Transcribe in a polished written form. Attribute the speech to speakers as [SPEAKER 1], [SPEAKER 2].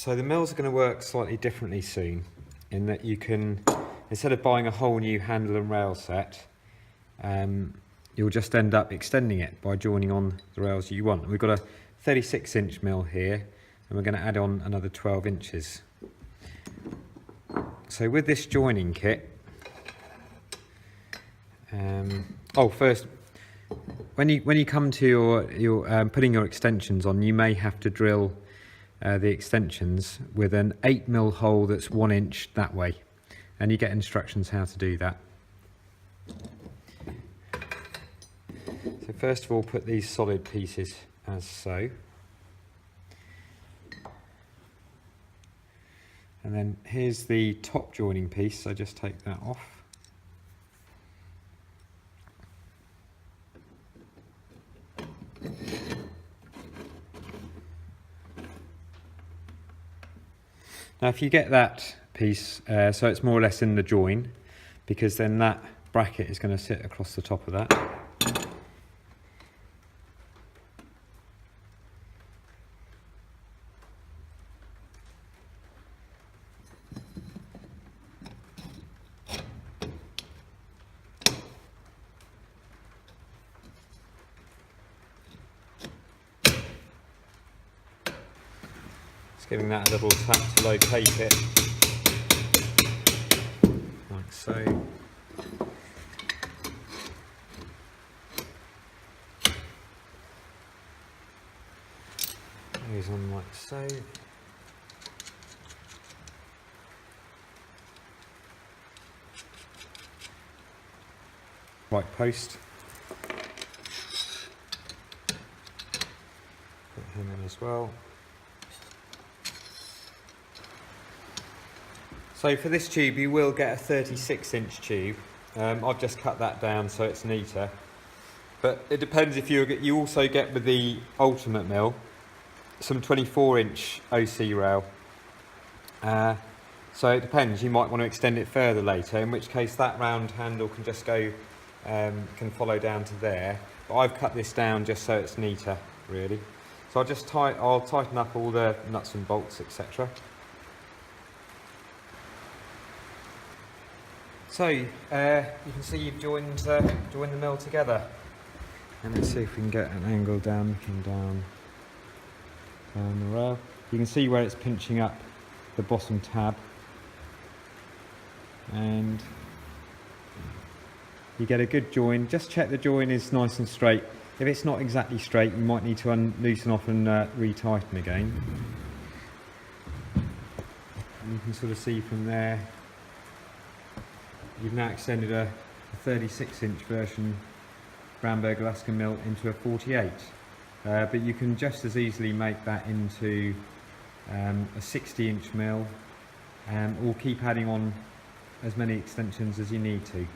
[SPEAKER 1] So the mills are going to work slightly differently soon, in that you can, instead of buying a whole new handle and rail set, you'll just end up extending it by joining on the rails you want. We've got a 36-inch mill here, and we're going to add on another 12 inches. So with this joining kit, first, when you come to your putting your extensions on, you may have to drill the extensions with an 8mm hole that's 1 inch that way, and you get instructions how to do that. So first of all, put these solid pieces as so, and then here's the top joining piece, so just take that off. Now if you get that piece, so it's more or less in the join, because then that bracket is going to sit across the top of that. Giving that a little tap to locate it, like so. Goes on like so. Right post. Put him in as well. So for this tube you will get a 36-inch tube. I've just cut that down so it's neater. But it depends if you also get with the Ultimate mill some 24-inch OC rail. So it depends, you might want to extend it further later, in which case that round handle can just go, can follow down to there. But I've cut this down just so it's neater, really. So I'll tighten up all the nuts and bolts, etc. So you can see you've joined the mill together, and let's see if we can get an angle down, looking down the rail. You can see where it's pinching up the bottom tab, and you get a good join. Just check the join is nice and straight. If it's not exactly straight, you might need to loosen off and retighten again. And you can sort of see from there, you've now extended a 36-inch version Granberg Alaskan mill into a 48. But you can just as easily make that into a 60-inch mill, or keep adding on as many extensions as you need to.